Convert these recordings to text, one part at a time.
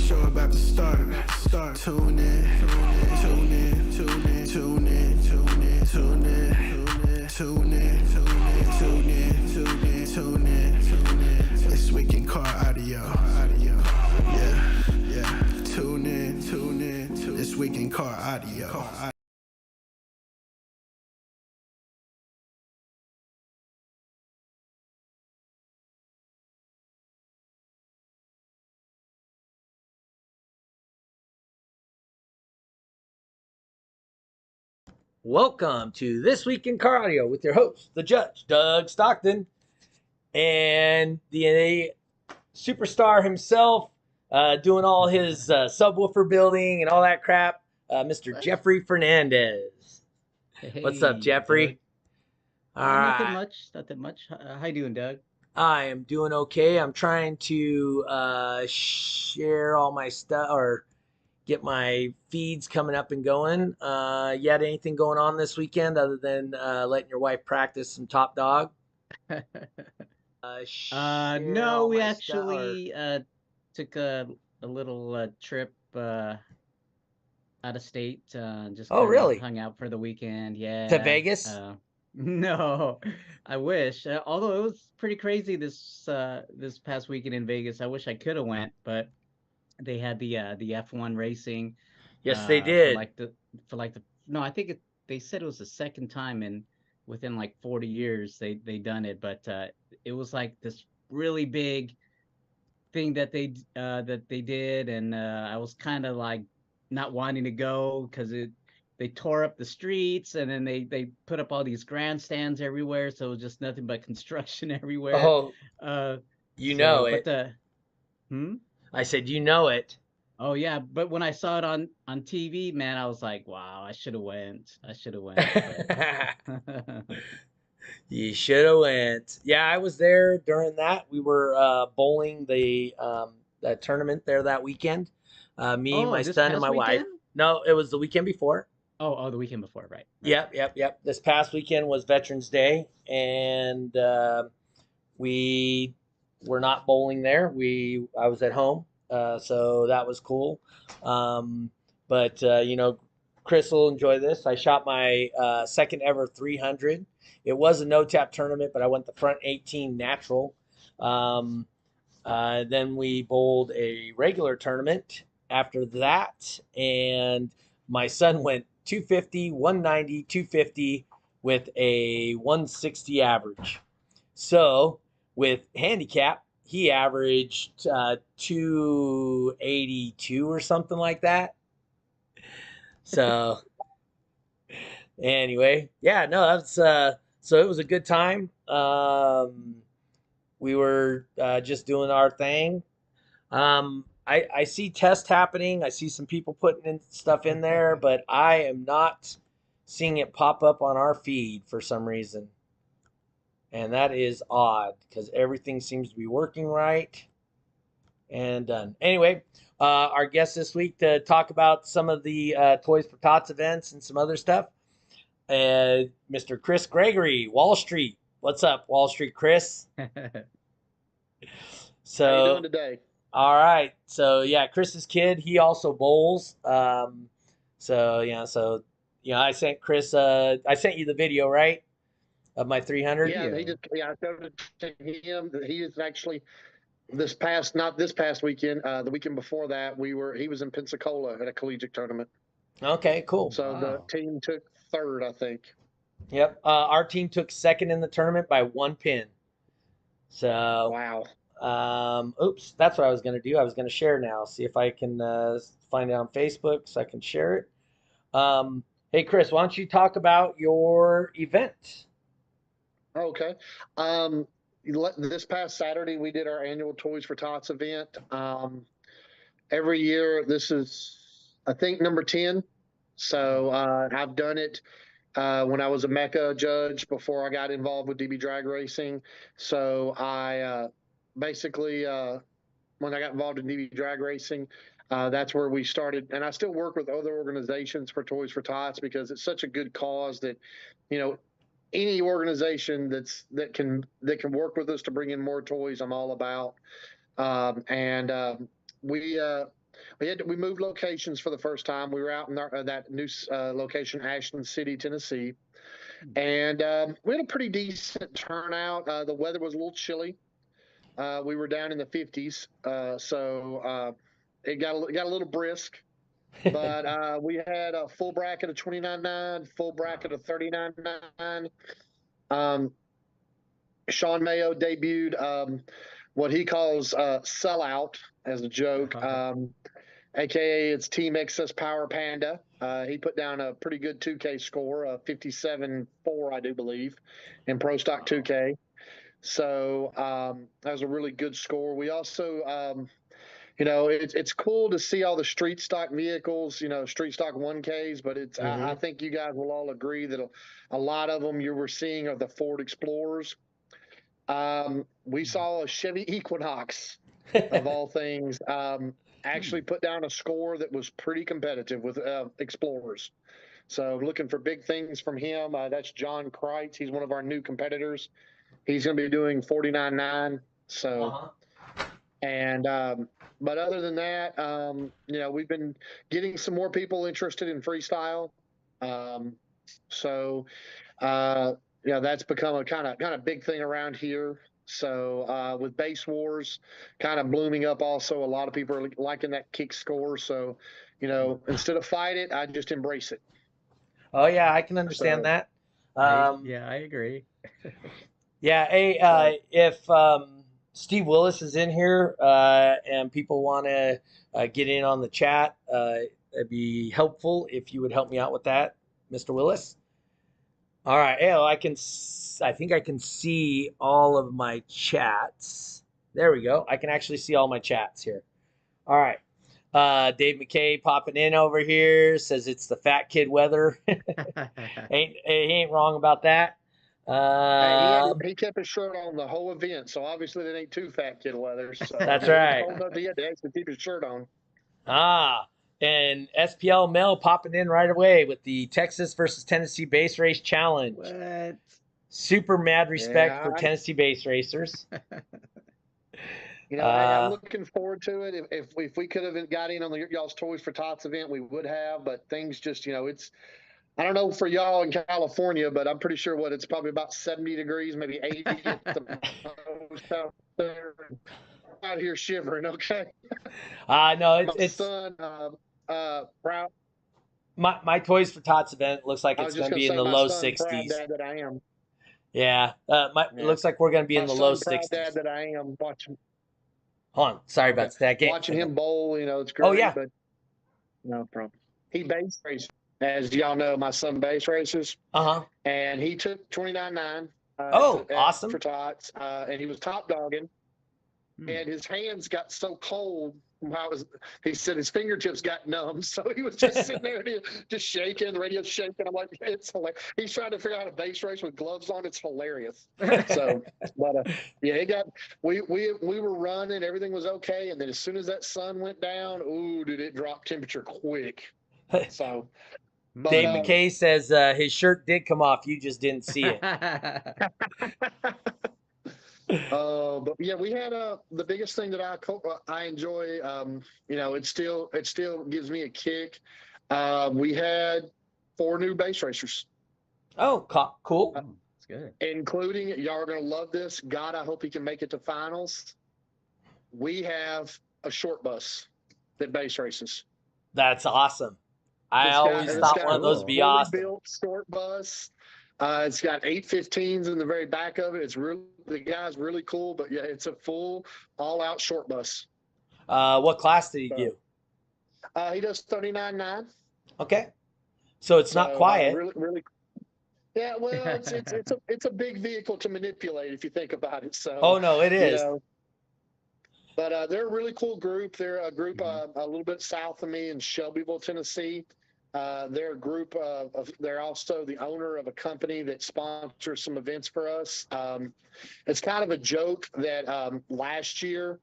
show about to start. Tune in, tune in, tune in, tune in, tune in, tune in, tune in, tune in, tune in, tune in, tune in. This week in car audio. Yeah. Tune in, tune in. This week in car audio. Welcome to This Week in Car Audio with your host, the Judge, Doug Stockton, and the superstar himself, doing all his subwoofer building and all that crap, Mr. Jeffrey Fernandez. Hey, What's up, Jeffrey? Nothing much. How you doing, Doug? I am doing okay. I'm trying to share all my stuff or get my feeds coming up and going. You had anything going on this weekend other than letting your wife practice some top dog? No, we actually took a little trip out of state. Just really? hung out for the weekend. Yeah. To Vegas? No, I wish. Although it was pretty crazy this past weekend in Vegas. I wish I could have went, but they had the F1 racing. Yes, they did. No, I think they said it was the second time within like 40 years they done it, but it was like this really big thing that they did, and I was kind of like not wanting to go because they tore up the streets, and then they put up all these grandstands everywhere, so it was just nothing but construction everywhere. Oh, know it. But I said, you know it. Oh yeah, but when I saw it on TV, man, I was like, wow, I should have went. You should have went. Yeah, I was there during that. We were bowling the tournament there that weekend. Me, my son, and my wife. No, it was the weekend before. Oh, the weekend before, right. Yep. This past weekend was Veterans Day, and we were not bowling there. I was at home, so that was cool. But Chris will enjoy this. I shot my second ever 300. It was a no-tap tournament, but I went the front 18 natural. Then we bowled a regular tournament after that, and my son went 250, 190, 250 with a 160 average. So with handicap, he averaged 282 or something like that. So anyway, yeah, no, that's so it was a good time. We were just doing our thing. I see tests happening. I see some people putting in stuff in there, but I am not seeing it pop up on our feed for some reason. And that is odd because everything seems to be working right and done. Anyway, our guest this week to talk about some of the Toys for Tots events and some other stuff, Mr. Chris Gregory, Wall Street. What's up, Wall Street Chris? So, how you doing today? All right. So yeah, Chris's kid, he also bowls. I sent Chris. I sent you the video, right, of my 300. Yeah, I showed it to him. He is actually not this past weekend. The weekend before that, he was in Pensacola at a collegiate tournament. Okay, cool. So the team took third, I think. Yep. Our team took second in the tournament by 1 pin. So wow. Oops, that's what I was going to do. I was going to share now. See if I can find it on Facebook so I can share it. Hey, Chris, why don't you talk about your event? Okay. This past Saturday, we did our annual Toys for Tots event. Every year, this is, I think, number 10. So I've done it when I was a MECA judge before I got involved with DB drag racing. So I basically, when I got involved in DB drag racing, that's where we started. And I still work with other organizations for Toys for Tots because it's such a good cause that, any organization that can work with us to bring in more toys, I'm all about. We we moved locations for the first time. We were out in that new location, Ashland City, Tennessee, and we had a pretty decent turnout. The weather was a little chilly. We were down in the 50s, so it got a little brisk. But we had a full bracket of 29.9, full bracket of 39.9. Sean Mayo debuted what he calls sellout as a joke, aka it's Team Excess Power Panda. He put down a pretty good 2K score, 57.4, I do believe, in Pro Stock 2K. So that was a really good score. We also, it's cool to see all the street stock vehicles, street stock 1Ks, but I think you guys will all agree that a lot of them you were seeing are the Ford Explorers. We saw a Chevy Equinox, of all things, actually put down a score that was pretty competitive with Explorers. So looking for big things from him. That's John Kreitz. He's one of our new competitors. He's going to be doing 49.9. So, and but other than that, we've been getting some more people interested in freestyle. That's become a kind of big thing around here. So with base wars kind of blooming up, also a lot of people are liking that kick score. So, instead of fight it, I just embrace it. Oh yeah, I can understand that. I agree. Yeah, hey, if Steve Willis is in here and people want to get in on the chat, it'd be helpful if you would help me out with that, Mr. Willis. All right, I think I can see all of my chats. There we go. I can actually see all my chats here. All right. Dave McKay popping in over here says it's the fat kid weather. He ain't wrong about that. He kept his shirt on the whole event, so obviously that ain't too fat kid weather. So that's right. He had to actually keep his shirt on. And SPL Mel popping in right away with the Texas versus Tennessee Base Race Challenge. What? Super mad respect for Tennessee base racers. I'm looking forward to it. If we could have got in on y'all's Toys for Tots event, we would have. But things just, it's. I don't know for y'all in California, but I'm pretty sure it's probably about 70 degrees, maybe 80 at the most out there. Out here shivering, okay? No, it's son, proud. My Toys for Tots event looks like it's going to be in the low 60s. Proud dad that I am. Yeah, it looks like we're going to be in the low 60s. Proud dad that I am watching. Hold on, sorry about that. Watching him bowl, it's great. Oh yeah, but no problem. He base races, as y'all know. My son base races. And he took 29.9. Awesome for Tots, and he was top dogging. And his hands got so cold. He said his fingertips got numb, so he was just sitting there just shaking, the radio's shaking. I'm like, it's hilarious. He's trying to figure out a base race with gloves on. It's hilarious. So, but we were running, everything was okay, and then as soon as that sun went down, did it drop temperature quick? So, Dave McKay says his shirt did come off, you just didn't see it. But yeah, we had the biggest thing that I enjoy. It still gives me a kick. We had 4 new base racers. Oh, cool. That's good. Including, y'all are gonna love this. God, I hope he can make it to finals. We have a short bus that base races. That's awesome. I always thought one of those would be awesome. Built short bus. It's got 815s in the very back of it. The guy's really cool, but yeah, it's a full all-out short bus. What class did he do? He does 39.9. Okay, so it's not quiet. Really. Yeah, well, it's a big vehicle to manipulate if you think about it. So. Oh no, it is. But they're a really cool group. They're a group a little bit south of me in Shelbyville, Tennessee. They're a group they're also the owner of a company that sponsors some events for us. It's kind of a joke that last year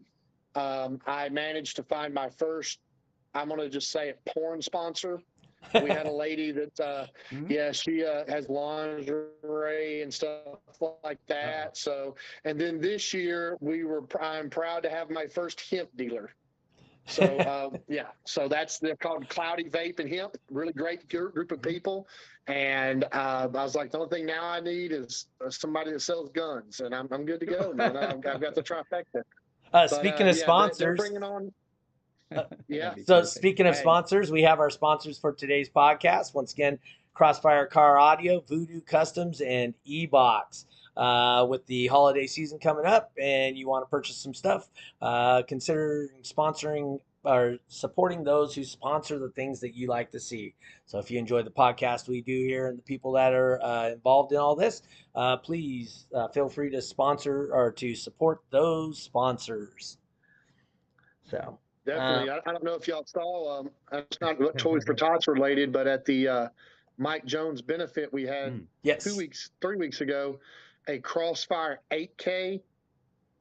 I managed to find my first, I'm going to just say it, porn sponsor. We had a lady that, she has lingerie and stuff like that. So, and then this year I'm proud to have my first hemp dealer. So yeah, so they're called Cloudy Vape and Hemp. Really great group of people. And I was like, the only thing now I need is somebody that sells guns, and I'm good to go, man. I've got the trifecta. Speaking of Yeah, they're sponsors, bringing on. Yeah. That'd be so perfect. speaking of Hey. sponsors, we have our sponsors for today's podcast. Once again, Crossfire Car Audio, Voodoo Customs, and eBox. With the holiday season coming up and you want to purchase some stuff, consider sponsoring or supporting those who sponsor the things that you like to see. So if you enjoy the podcast we do here and the people that are involved in all this, please feel free to sponsor or to support those sponsors. So Definitely. I don't know if y'all saw, it's not Toys for Tots related, but at the Mike Jones benefit we had yes, 3 weeks ago, a Crossfire 8K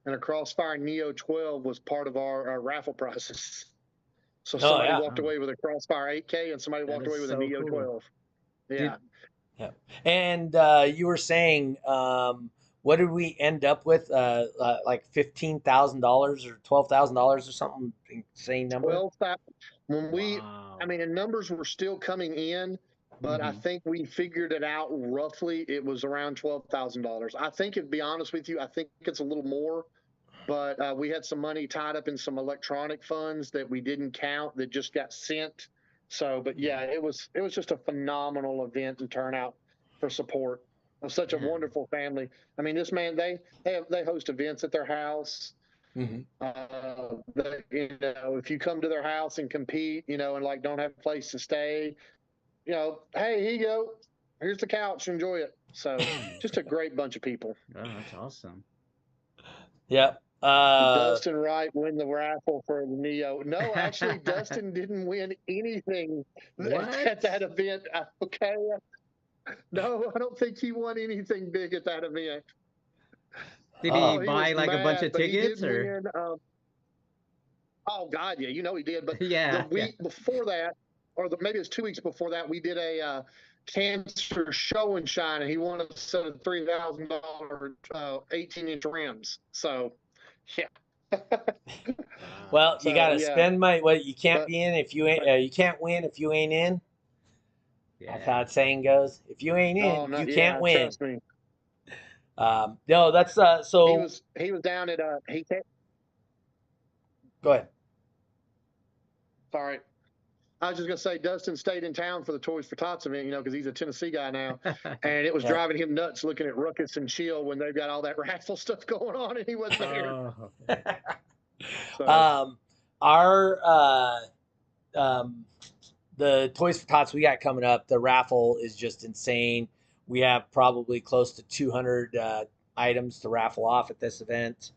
and a Crossfire Neo 12 was part of our raffle prizes. So somebody walked away with a Crossfire 8K and somebody walked away with a Neo 12. Yeah. Yeah. And you were saying, what did we end up with? Like $15,000 or $12,000 or something insane number. 12,000. I mean, the numbers were still coming in, but I think we figured it out roughly. It was around $12,000. I think, to be honest with you, I think it's a little more, but we had some money tied up in some electronic funds that we didn't count that just got sent. So, but yeah, it was just a phenomenal event and turnout for support of such a wonderful family. I mean, this man, they host events at their house. If you come to their house and compete, and like don't have a place to stay, hey, here you go. Here's the couch. Enjoy it. So just a great bunch of people. Oh, that's awesome. Yep. Dustin Wright win the raffle for the Neo. No, actually, Dustin didn't win anything at that event. Okay. No, I don't think he won anything big at that event. Did he buy like a bunch of tickets or? Oh God, yeah, he did. But the week before that, or maybe it was 2 weeks before that, we did a cancer show and shine, and he won a set of $3,000 18-inch rims. So, yeah. Well, you got to spend money. Well, you can't be in if you ain't. You can't win if you ain't in. Yeah. That's how that saying goes. If you ain't in, you can't win. Trust me. No, that's so. He was down at Go ahead. Sorry. I was just going to say Dustin stayed in town for the Toys for Tots event, because he's a Tennessee guy now. And it was driving him nuts looking at Ruckus and Chill when they've got all that raffle stuff going on and he wasn't there. So. The Toys for Tots we got coming up, the raffle is just insane. We have probably close to 200 items to raffle off at this event.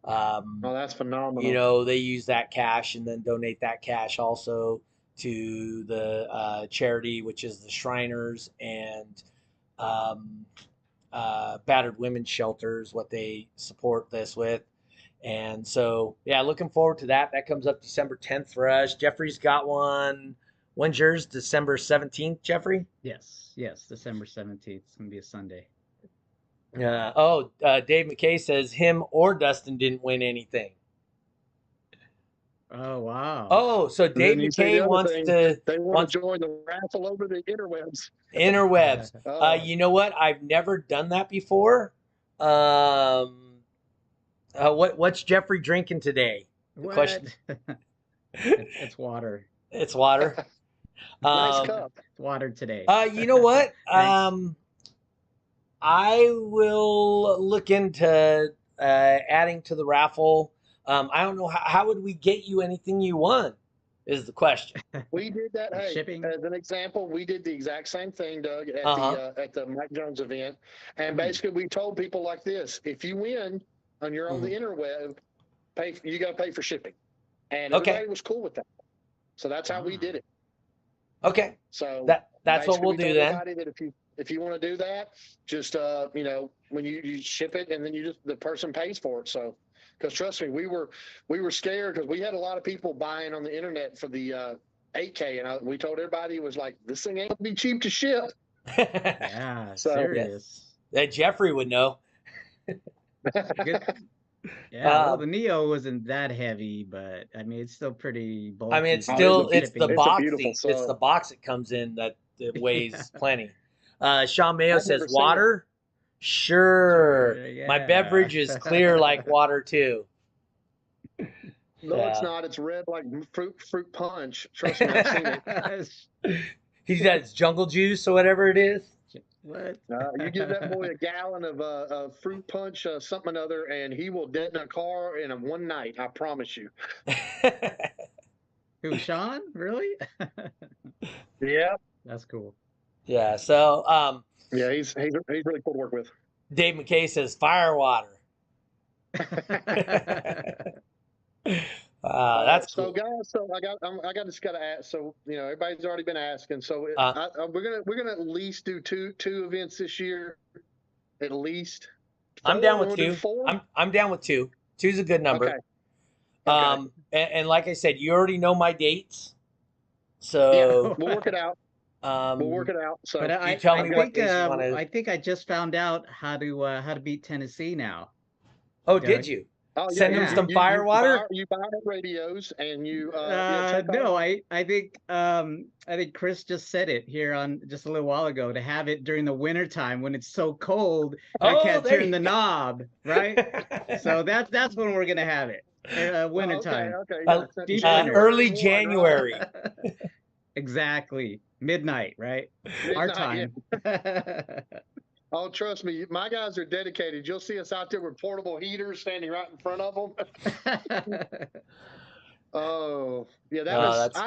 Oh, that's phenomenal. They use that cash and then donate that cash also to the charity, which is the Shriners and Battered Women's Shelters, what they support this with. And so, yeah, looking forward to that. That comes up December 10th for us. Jeffrey's got one. When's yours? December 17th, Jeffrey? Yes, December 17th. It's going to be a Sunday. Dave McKay says him or Dustin didn't win anything. Oh, wow. Oh, so Dave McKay wants to join the raffle over the interwebs. You know what? I've never done that before. What's Jeffrey drinking today? What? Question. It's water. It's water. Nice cup. It's water today. You know what? I will look into adding to the raffle. I don't know how would we get you anything you won is the question. We did that. Hey, shipping. As an example, we did the exact same thing, Doug, at the Mike Jones event. And basically we told people like this: if you win and you're on the interweb, you got to pay for shipping. And everybody was cool with that. So that's how we did it. Okay. So that's what we'll do then. That if you want to do that, just when you ship it and then the person pays for it. So, because trust me, we were scared because we had a lot of people buying on the internet for the 8K, and we told everybody it was like, this thing ain't gonna be cheap to ship. Yeah, so, serious. That Jeffrey would know. Yeah, well, Um, the Neo wasn't that heavy, but I mean, it's still pretty bulky. I mean, it's for still shipping the and it's a stuff. beautiful boxing. It's the sub. box that comes in that weighs Yeah, plenty. Sean Mayo I've never says seen it. water. Sure, sure, my yeah. beverage is clear like water too. No, it's So not. It's red like fruit punch. Trust me, I've seen it. he does jungle juice or whatever it is. What? You give that boy a gallon of fruit punch, something or other, and he will deaden a car in one night. I promise you. Who, Sean? Really? Yeah. That's cool. Yeah. So Yeah, he's really cool to work with. Dave McKay says fire water. That's So cool. guys, so just got to ask. So everybody's already been asking. So we're gonna at least do two events this year, at least. I'm Four? down We with wanna do 2. four? I'm down with 2. 2's a good number. Okay. Okay. And like I said, you already know my dates, Yeah, so we'll work it out. We'll work um, it out. So But you tell I me what think days you want to. I think I just found out how to beat Tennessee now. Oh, Yeah. did you oh yeah, send them yeah. some fire water? you buy the radios and you take No, off. I think Chris just said it here on just a little while ago to have it during the winter time when it's so cold I Oh, can't there turn you the go. knob, right? So that's when we're gonna have it. Winter time. Okay. Uh, Yeah. Deep January winter. early 1, right? January. Exactly. Midnight, right? Our Midnight, yeah. time. Oh, trust me, my guys are dedicated. You'll see us out there with portable heaters standing right in front of them. Oh, yeah, that Oh, was. that's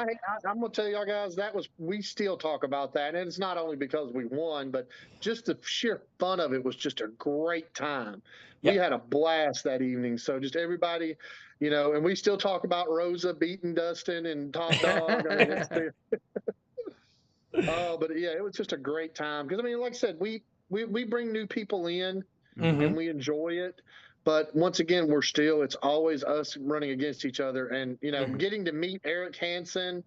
I'm gonna tell y'all guys that was. We still talk about that, and it's not only because we won, but just the sheer fun of it was just a great time. We Yep. had a blast that evening. So just everybody, and we still talk about Rosa beating Dustin and Top Dog. I mean, it's still, oh, but yeah, it was just a great time because I mean, like I said, we bring new people in Mhm. and we enjoy it. But once again, it's always us running against each other. And, Mhm. getting to meet Eric Hansen,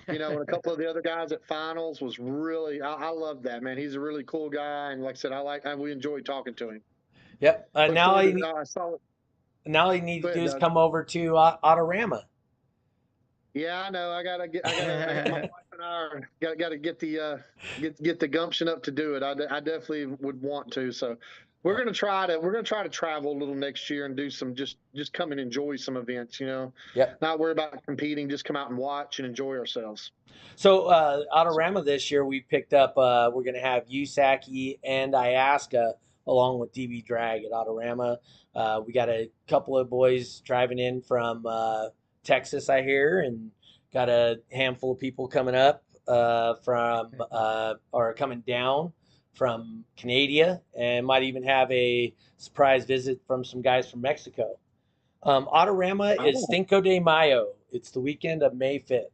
and a couple of the other guys at finals was really, I love that, man. He's a really cool guy. And like I said, we enjoy talking to him. Yep. Look Now all forward you to, need, I saw it. now all you need Go to do ahead, is Doug. come over to Autorama. Yeah, I know. I gotta my wife and I are, gotta get the gumption up to do it. I definitely would want to. So we're gonna try to travel a little next year and do some just come and enjoy some events. Yep. Not worry about competing. Just come out and watch and enjoy ourselves. So Autorama this year we picked up. We're gonna have T.W.I.C.A and Iasca along with DB Drag at Autorama. We got a couple of boys driving in from Texas, I hear, and got a handful of people coming up from or coming down from Canada, and might even have a surprise visit from some guys from Mexico. Autorama is Oh, Cinco de Mayo. It's the weekend of May 5th.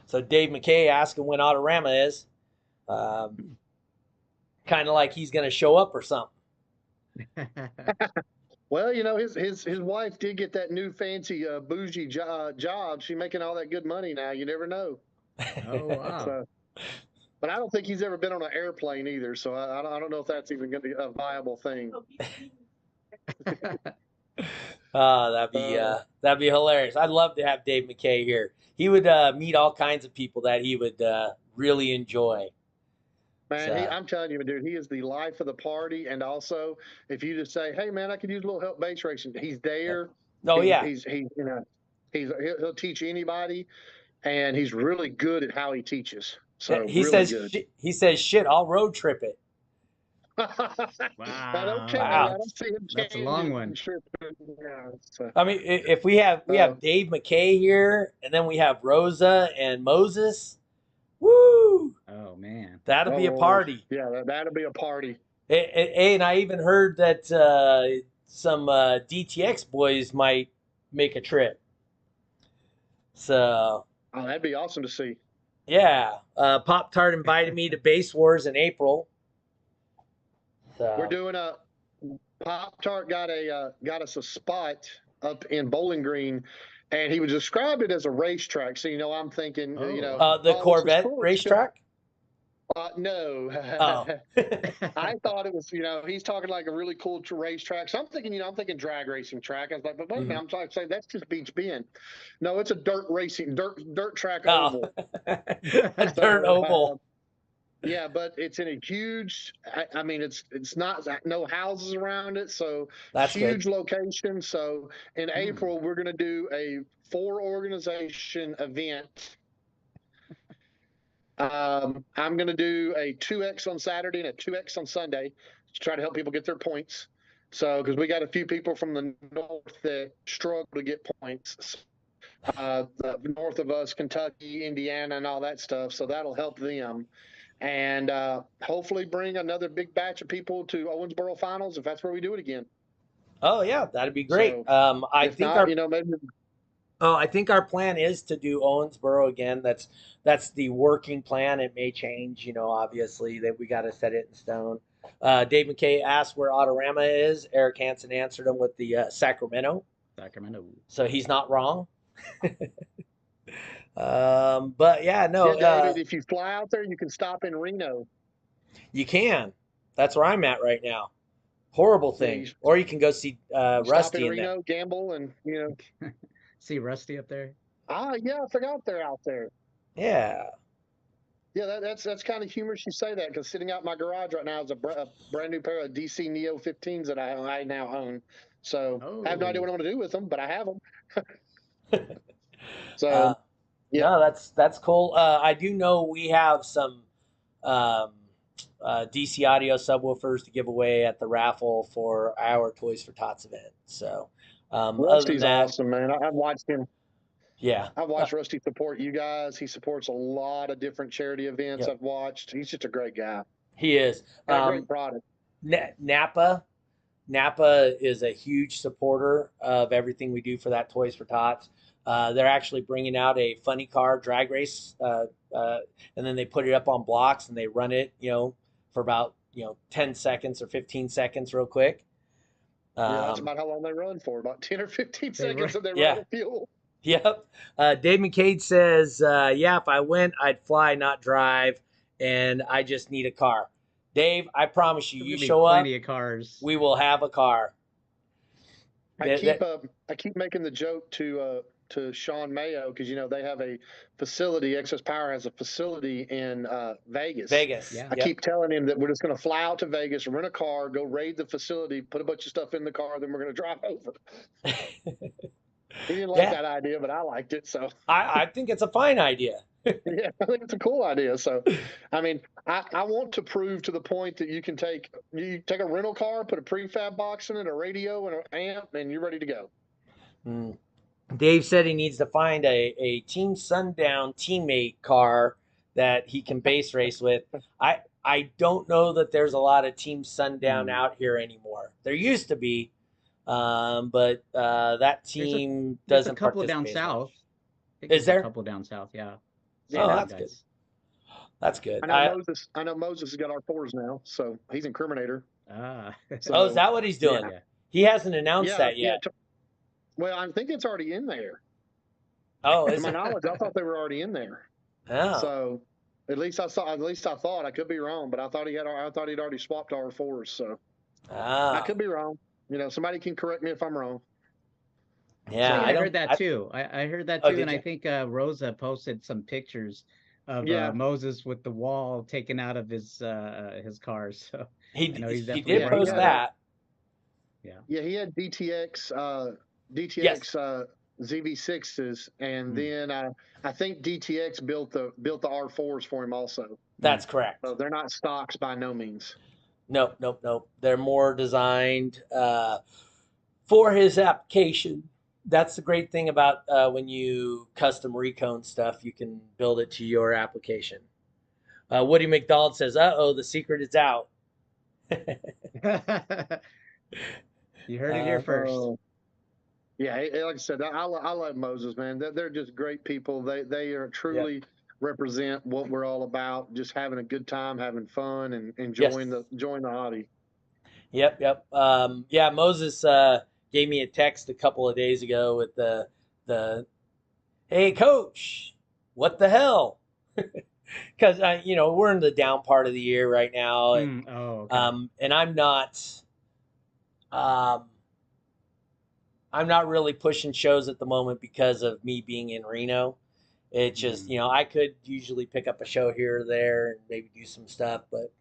So Dave McKay asking when Autorama is, kind of like he's going to show up or something. well, his wife did get that new fancy bougie job. She's making all that good money now. You never know. Oh wow. So, but I don't think he's ever been on an airplane either. So I don't know if that's even going to be a viable thing. That'd be hilarious. I'd love to have Dave McKay here. He would meet all kinds of people that he would really enjoy. Man, So, I'm telling you, dude, he is the life of the party. And also, if you just say, "Hey, man, I could use a little help base racing," he's there. oh yeah, He'll teach anybody, and he's really good at how he teaches. So he really says good. he says shit. I'll road trip it. Wow. Okay, Wow. I don't see him That's a long changing one. tripping. Yeah, so, I mean, if we have Dave McKay here, and then we have Rosa and Moses. Woo! Oh man. That'll be a Lord. party. Yeah, that'll be a party. And I even heard that some DTX boys might make a trip. So, Oh, that'd be awesome to see. yeah. Pop Tart invited me to Base Wars in April. So, We're doing a Pop Tart got us a spot up in Bowling Green, and he would describe it as a racetrack. So I'm thinking, Oh. the this is Corvette cool. It's good. racetrack? No. Oh. I thought it was, he's talking like a really cool racetrack. So I'm thinking, I'm thinking drag racing track. I was like, but wait a minute, I'm trying to say that's just Beach Bend. No, it's a dirt track Oh. oval. A dirt So, oval. yeah, but it's in a huge. I mean, it's not no houses around it, so That's huge good. location. So in April, we're going to do a 4 organization event. I'm going to do a 2X on Saturday and a 2X on Sunday to try to help people get their points. So, because we got a few people from the north that struggle to get points, the north of us, Kentucky, Indiana, and all that stuff. So that'll help them, and hopefully bring another big batch of people to Owensboro finals if that's where we do it again. Oh yeah, that'd be great. So, I if think not, our maybe. I think our plan is to do Owensboro again. That's the working plan. It may change, obviously that we got to set it in stone. Dave McKay asked where Autorama is. Eric Hansen answered him with the Sacramento. Sacramento. So he's not wrong. But yeah, no, Yeah, David, if you fly out there, you can stop in Reno. you can. That's where I'm at right now. Horrible Yeah, thing. Or you can go see stop in Rusty in them. Reno, gamble, and See Rusty up there? Yeah, I forgot they're out there. Yeah. Yeah, that's kind of humorous you say that, because sitting out in my garage right now is a brand new pair of DC Neo 15s that I now own. So I have no idea what I'm going to do with them, but I have them. So yeah, No, that's cool. I do know we have some um, DC audio subwoofers to give away at the raffle for our Toys for Tots event. So other than Rusty's that, awesome, man. I've watched him. yeah, I've watched Rusty support you guys. He supports a lot of different charity events. yep, I've watched. He's just a great guy. he is. And a great product. Napa is a huge supporter of everything we do for that Toys for Tots. They're actually bringing out a funny car drag race, and then they put it up on blocks and they run it, for about 10 seconds or 15 seconds, real quick. Yeah, that's about how long they run for, about 10 or 15 seconds, and they run out of fuel. Yep. Dave McCade says, yeah, if I went, I'd fly, not drive, and I just need a car. Dave, I promise you, you show up, plenty of cars. we will have a car. I keep making the joke to Sean Mayo, because they have a facility. Excess Power has a facility in Vegas. Yeah. I keep telling him that we're just going to fly out to Vegas, rent a car, go raid the facility, put a bunch of stuff in the car, then we're going to drive over. He didn't like that idea, but I liked it. So I think it's a fine idea. Yeah, I think it's a cool idea. So, I mean, I want to prove to the point that you take a rental car, put a prefab box in it, a radio, and an amp, and you're ready to go. Dave said he needs to find a Team Sundown teammate car that he can base race with. I don't know that there's a lot of Team Sundown out here anymore. There used to be, but that team doesn't. There's a couple down south. Is there a couple down south? Yeah. Oh, that's good. That's good. I know Moses has got R4s now, so he's incriminator. So, is that what he's doing? Yeah. He hasn't announced that yet. Well, I think it's already in there. Oh, to my knowledge, I thought they were already in there. Oh. So at least I thought. I could be wrong, but I thought he'd already swapped R4s. So I could be wrong. Somebody can correct me if I'm wrong. Yeah, I heard that too. I heard that too, and I think Rosa posted some pictures of Moses with the wall taken out of his car. So he did post that. Yeah, he had DTX ZV6s, and then I think DTX built the R4s for him also. That's correct. So they're not stocks by no means. Nope. They're more designed for his application. That's the great thing about when you custom recone stuff, you can build it to your application. Woody McDonald says, the secret is out. You heard it here first. Yeah, like I said, I love Moses, man. They're just great people. They are truly represent what we're all about, just having a good time, having fun, and enjoying the hobby. Yep. Moses gave me a text a couple of days ago with the hey coach, what the hell? because we're in the down part of the year right now, and Oh, okay. and um, I'm not really pushing shows at the moment because of me being in Reno. It's just, I could usually pick up a show here or there and maybe do some stuff, but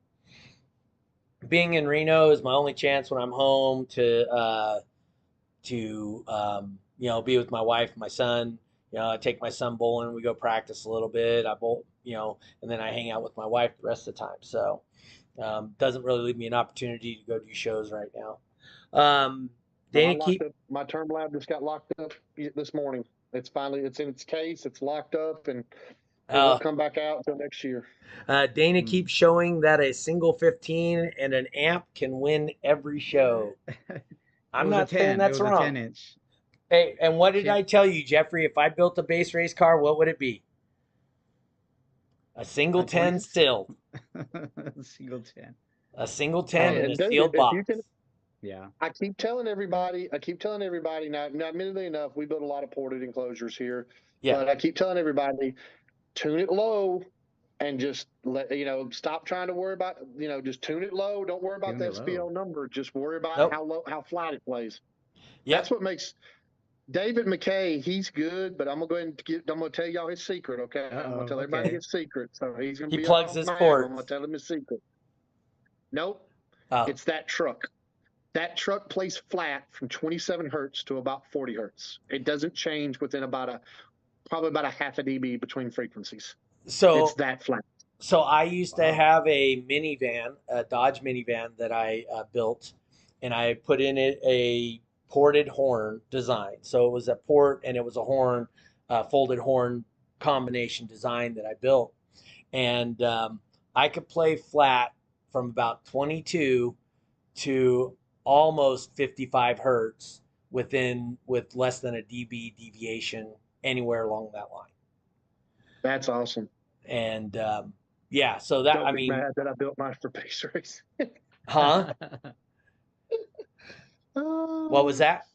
being in Reno is my only chance when I'm home to be with my wife and my son. I take my son bowling, we go practice a little bit. I bowl, and then I hang out with my wife the rest of the time. So doesn't really leave me an opportunity to go do shows right now. No, Danny, my term lab just got locked up this morning. It's in its case. It's locked up, and it uh, won't come back out until next year. Dana keeps showing that a single 15 and an amp can win every show. I'm not saying that's It was a wrong. 10-inch. Hey, and what did I tell you, Jeffrey? If I built a base race car, what would it be? A single 10 still. Single 10. A single 10 in And a David, sealed if box. you can, Yeah. I keep telling everybody, now, admittedly enough, we build a lot of ported enclosures here, Yeah. but I keep telling everybody, tune it low and just stop trying to worry about, just tune it low. Don't worry about the SPL number. Just worry about how flat it plays. Yep. That's what makes David McKay, he's good, but I'm going to tell y'all his secret, okay? I'm going to tell everybody his secret. So he's going to He be plugs all his mad. ports. I'm going to tell him his secret. Nope. Oh. It's that truck. That truck plays flat from 27 hertz to about 40 hertz. It doesn't change within probably about a half a dB between frequencies. So it's that flat. So I used to have a minivan, a Dodge minivan that I built, and I put in it a ported horn design. So it was a port and it was a horn, folded horn combination design that I built. And I could play flat from about 22 to almost 55 hertz with less than a dB deviation anywhere along that line. That's awesome. And yeah, so that Don't be mad that I built mine for base race. Huh? What was that?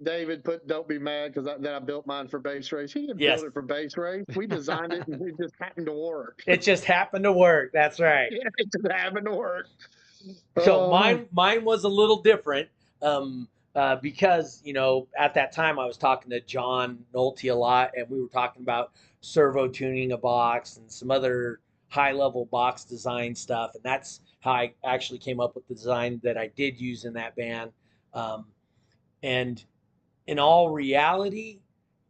David don't be mad because I built mine for base race. He didn't build it for base race. We designed it and it just happened to work. It just happened to work. That's right. Yeah, it just happened to work. So mine was a little different because at that time I was talking to John Nolte a lot, and we were talking about servo tuning a box and some other high level box design stuff, and that's how I actually came up with the design that I did use in that band. And in all reality,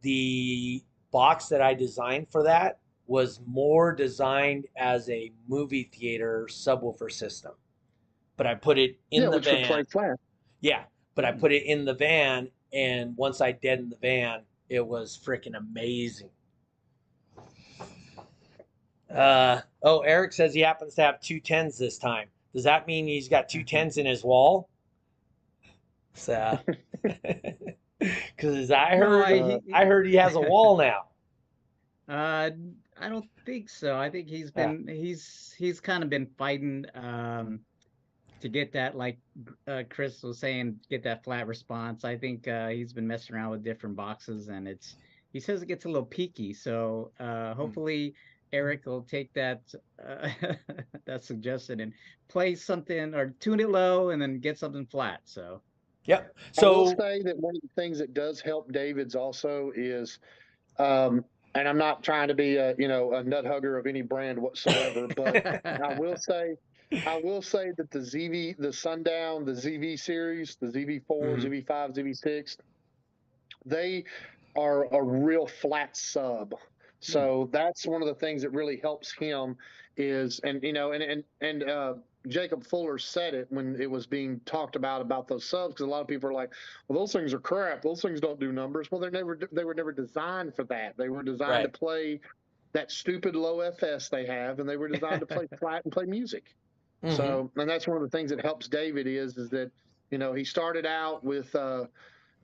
the box that I designed for that was more designed as a movie theater subwoofer system. But I put it in the van. Which would play flat. Yeah, but I put it in the van, and once I deadened the van, it was freaking amazing. Eric says he happens to have 2 10s this time. Does that mean he's got 2 10s in his wall? So, because I heard he has a wall now. I don't think so. I think he's kind of been fighting to get that, like Chris was saying, get that flat response. I think he's been messing around with different boxes, and he says it gets a little peaky. So hopefully Eric will take that that suggestion and play something or tune it low and then get something flat. So. Yep. So I will say that one of the things that does help David's also is, and I'm not trying to be a nut hugger of any brand whatsoever, but I will say that the Sundown, the ZV series, the ZV4, ZV5, ZV6, they are a real flat sub. So that's one of the things that really helps him is, and Jacob Fuller said it when it was being talked about those subs, because a lot of people are like, well, those things are crap. Those things don't do numbers. Well, they were never designed for that. They were designed to play that stupid low FS they have, and they were designed to play flat and play music. So, and that's one of the things that helps David is that, he started out with,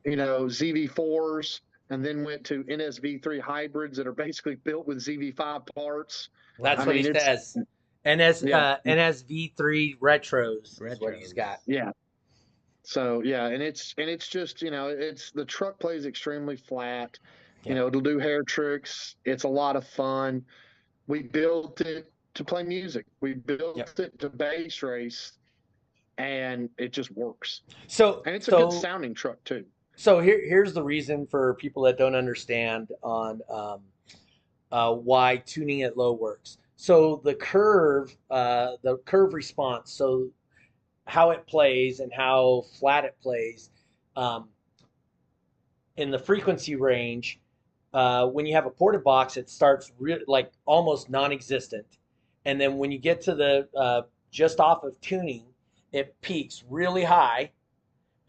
ZV4s, and then went to NSV3 hybrids that are basically built with ZV5 parts. That's what he says. NSV3 retros is what he's got. Yeah. So yeah, and it's just it's the truck plays extremely flat. It'll do hair tricks. It's a lot of fun. We built it to play music. We built Yep. it to bass race, and it just works. So And it's a good sounding truck too. So here's the reason for people that don't understand on why tuning at low works. So the curve response, so how it plays and how flat it plays, um, in the frequency range. When you have a ported box, it starts like almost non-existent, and then when you get to the just off of tuning, it peaks really high,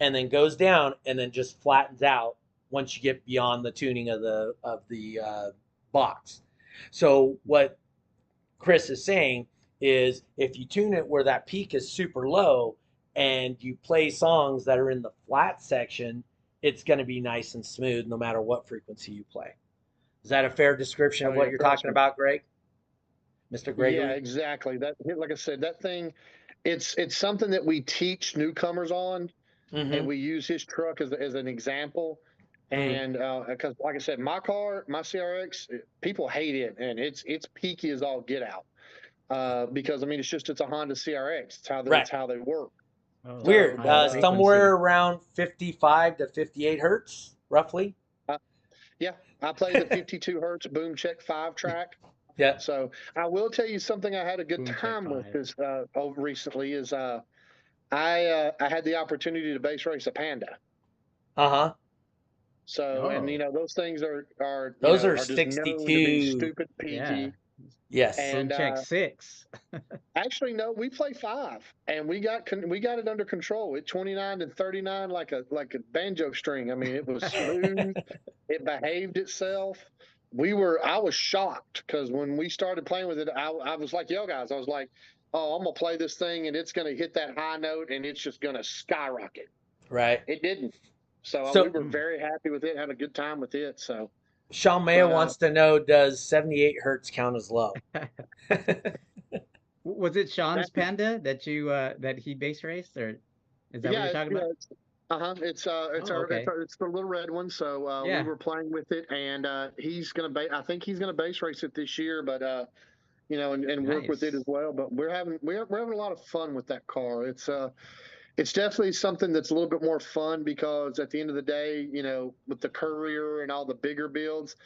and then goes down, and then just flattens out once you get beyond the tuning of the box. So what Chris is saying is, if you tune it where that peak is super low, and you play songs that are in the flat section, it's going to be nice and smooth no matter what frequency you play. Is that a fair description of what you're talking about, Greg? Mr. Gregory? Yeah, exactly. That, like I said, that thing, it's something that we teach newcomers on, and we use his truck as an example. And because, like I said, my car, my CRX, people hate it, and it's peaky as all get out. Because I mean, it's a Honda CRX. It's how they work. Oh, Weird. frequency. Somewhere around 55 to 58 hertz, roughly. Yeah, I played the 52 hertz Boom Check 5 track. Yeah. So I will tell you something I had a good Boom Check time with 5. this recently is I had the opportunity to base race a Panda. Uh-huh. So, and you know, those things are Those are just known to be 62. stupid peaky. Yeah. Yes. Boom And Check 6. actually, no, we play 5, and we got it under control. It 29 to 39 like a banjo string. I mean, it was smooth. It behaved itself. I was shocked because when we started playing with it, I was like, yo guys, I was like, oh, I'm gonna play this thing and it's gonna hit that high note and it's just gonna skyrocket. Right. It didn't. So, we were very happy with it, had a good time with it. So Sean Mayo wants to know, does 78 hertz count as low? Was it Sean's Panda that you that he base raced, or is that what you're talking about? It's okay. it's the little red one. So we were playing with it, and he's gonna I think he's gonna base race it this year, but you know, and work with it as well. But we're having a lot of fun with that car. It's definitely something that's a little bit more fun because at the end of the day, you know, with the Courier and all the bigger builds,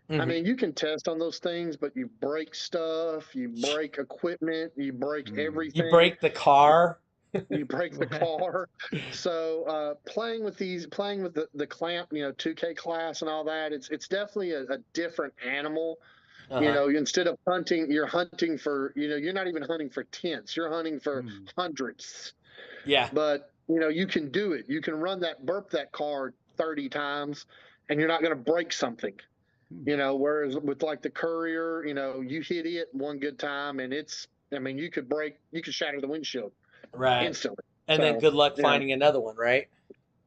I mean, you can test on those things, but you break stuff, you break equipment, you break everything. You break the car. You break the car. So playing with the clamp, you know, 2K class and all that, it's definitely a different animal. You know, instead of hunting, you're hunting for, you know, you're not even hunting for tenths, you're hunting for hundredths. Yeah. But, you know, you can do it. You can burp that car 30 times and you're not going to break something. You know, whereas with like the Courier, you know, you hit it one good time and you could shatter the windshield instantly. And then good luck finding another one, right?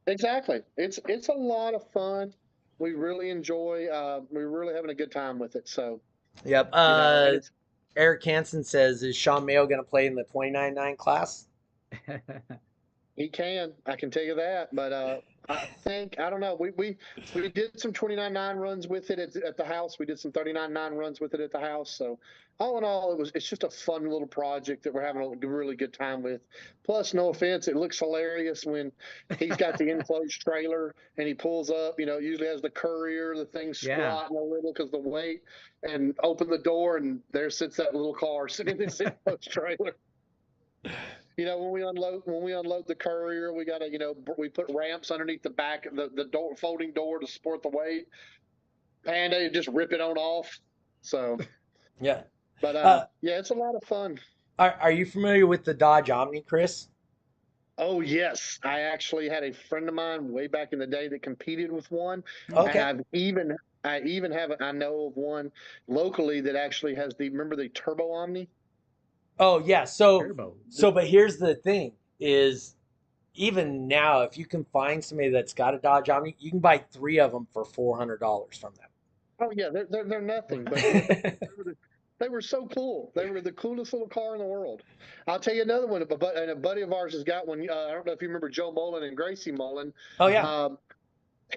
Exactly. It's a lot of fun. We really enjoy, we're really having a good time with it. So, yep. You know, Eric Hansen says, is Sean Mayo going to play in the 29.9 class? He can. I can tell you that. But I don't know. We did some 29.9 runs with it at the house. We did some 39.9 runs with it at the house. So all in all, it's just a fun little project that we're having a really good time with. Plus, no offense, it looks hilarious when he's got the enclosed trailer and he pulls up. You know, it usually has the Courier, the thing squatting a little because the weight, and open the door and there sits that little car sitting in this enclosed trailer. You know, when we unload the Courier, we gotta, you know, we put ramps underneath the back of the door, folding door to support the weight. Panda, just rip it on off. So yeah, but yeah, it's a lot of fun. Are you familiar with the Dodge Omni, Chris? Oh yes, I actually had a friend of mine way back in the day that competed with one. Okay. And I know of one locally that actually has remember the Turbo Omni? Oh yeah, but here's the thing is, even now, if you can find somebody that's got a Dodge Omni, you can buy 3 of them for $400 from them. Oh yeah, they're nothing, but they were so cool. They were the coolest little car in the world. I'll tell you another one. And a buddy of ours has got one. I don't know if you remember Joe Mullen and Gracie Mullen. Oh yeah.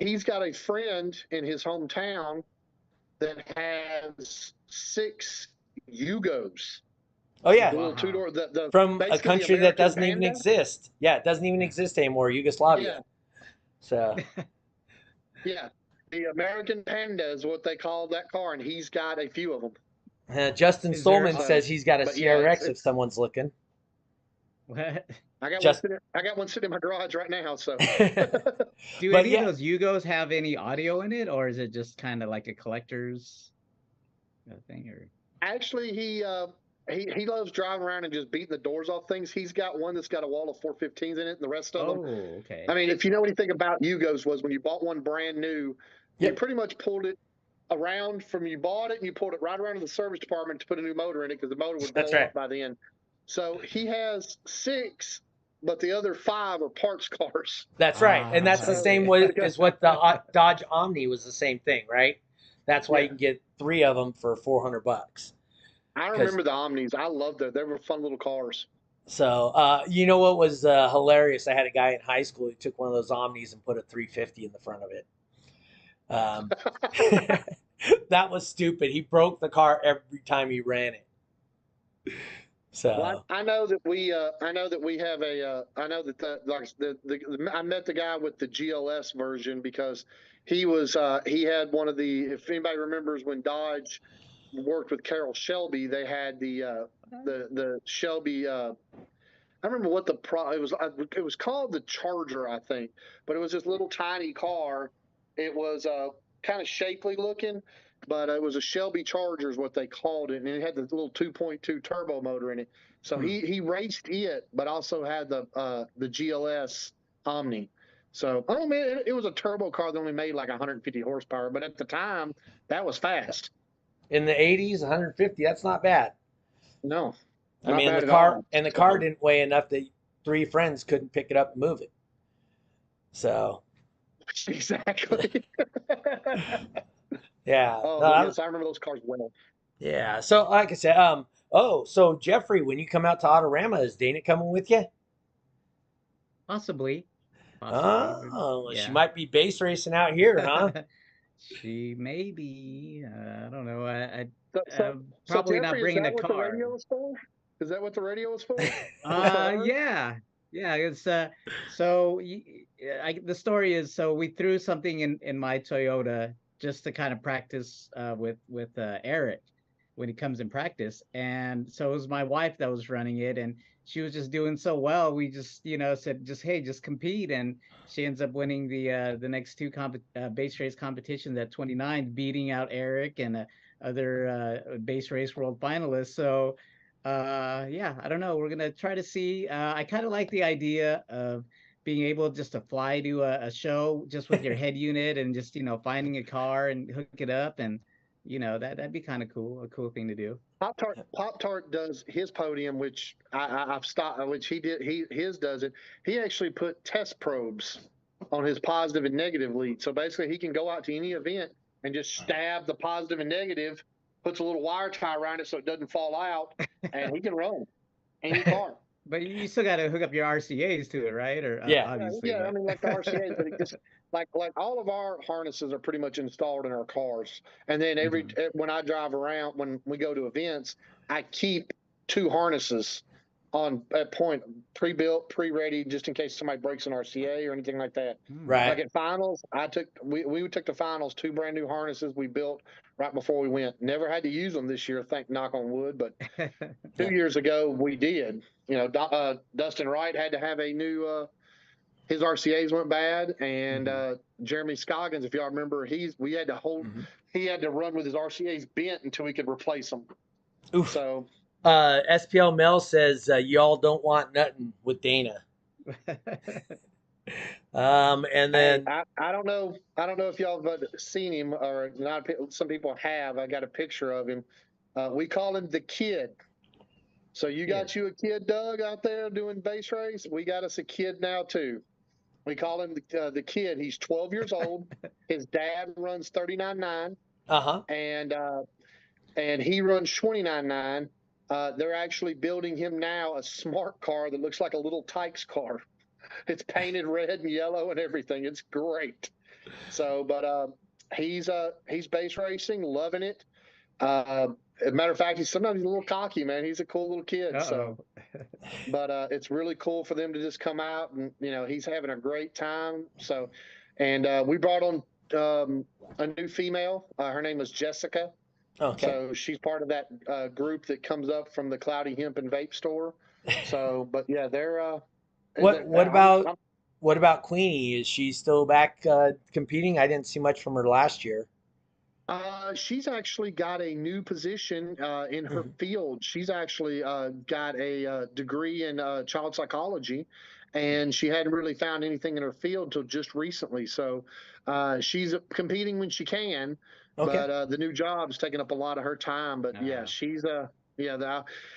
He's got a friend in his hometown that has 6 Yugos. Oh yeah, The little Wow. two-door, the from a basically the country that American doesn't even Panda. exist. Yeah, it doesn't even Yeah. exist anymore, Yugoslavia. Yeah, So yeah. The American Panda is what they call that car, and he's got a few of them. Justin Is there Stolman says he's got a But yeah, CRX if someone's looking. what? I got Just one sitting in my garage right now. So Do But any yeah, of those Yugos have any audio in it, or is it just kind of like a collector's thing? Or actually, he loves driving around and just beating the doors off things. He's got one that's got a wall of 415s in it, and the rest of them. oh, okay. I mean, if you know anything about Yugos, was when you bought one brand new, you Yep. pretty much pulled it around from you bought it, and you pulled it right around to the service department to put a new motor in it because the motor would blow That's right. up by then. So he has 6, but the other 5 are parts cars. That's right, and that's the Ah, same okay. way as what the Dodge Omni was the same thing, right? That's why Yeah. you can get 3 of them for $400. I remember the Omnis. I loved them. They were fun little cars. So, you know what was hilarious? I had a guy in high school who took one of those Omnis and put a 350 in the front of it. That was stupid. He broke the car every time he ran it. So Well, I know that we have a, I know that I met the guy with the GLS version because he had one of the, if anybody remembers when Dodge worked with Carroll Shelby, they had the Shelby, I remember what it was called the Charger, I think, but it was this little tiny car. It was kind of shapely looking, but it was a Shelby Charger is what they called it, and it had the little 2.2 turbo motor in it. So he raced it, but also had the GLS Omni. So I mean, it was a turbo car that only made like 150 horsepower, but at the time that was fast. in the 80s, 150, that's not bad. No, I not mean, bad the at car all. and the car didn't weigh enough that 3 friends couldn't pick it up and move it. So Exactly. yeah, Oh, no, yes, I remember those cars well. yeah. So like I said, so Jeffrey, when you come out to Autorama, is Dana coming with you? Possibly. Oh, she Yeah. might be base racing out here, huh? She may be. I don't know. So Probably not Jeffrey, is bringing that a what the car. radio was for? Is that what the radio was for? For her? Yeah. It's so the story is, so we threw something in my Toyota just to kind of practice with Eric when he comes in practice, and so it was my wife that was running it, and she was just doing so well. We just said, just, hey, just compete, and she ends up winning the next 2 base race competitions at 29, beating out Eric and other base race world finalists. So yeah, I don't know, we're gonna try to see. I kind of like the idea of being able just to fly to a show just with your head unit and just finding a car and hook it up, and that'd be kind of cool, a cool thing to do. Pop Tart does his podium, which I've stopped, which he did. His does it. He actually put test probes on his positive and negative lead. So basically, he can go out to any event and just stab the positive and negative, puts a little wire tie around it so it doesn't fall out, and he can run any car. But you still got to hook up your RCAs to it, right? Or Yeah. obviously. Yeah, but... I mean, like the RCAs, but it just like all of our harnesses are pretty much installed in our cars. And then when I drive around, when we go to events, I keep 2 harnesses on at point, pre-built, pre-ready, just in case somebody breaks an RCA or anything like that. Right. Like at finals, we took to finals 2 brand new harnesses we built right before we went. Never had to use them this year, knock on wood, but 2 years ago we did. Dustin Wright had to have a new. His RCAs went bad, and Jeremy Scoggins, if y'all remember, we had to hold. He had to run with his RCAs bent until we could replace them. Oof. So SPL Mel says y'all don't want nothing with Dana. And then I don't know if y'all have seen him or not. Some people have. I got a picture of him. We call him the Kid. So you got you a kid, Doug, out there doing base race. We got us a kid now too. We call him the Kid. He's 12 years old. His dad runs 39.9. And he runs 29.9. They're actually building him now a smart car that looks like a little T.W.I.C.A car. It's painted red and yellow and everything. It's great. So, but he's base racing, loving it. as a matter of fact, sometimes he's a little cocky, man. He's a cool little kid. So, Uh-oh. but it's really cool for them to just come out and he's having a great time. So, and we brought on a new female. Her name is Jessica. Okay. So she's part of that group that comes up from the Cloudy Hemp and Vape store. So, but yeah, they're what about Queenie? Is she still back competing? I didn't see much from her last year. She's actually got a new position in her field. She's actually got a degree in child psychology, and she hadn't really found anything in her field till just recently. So she's competing when she can, Okay. but the new job's taking up a lot of her time. But yeah, she's I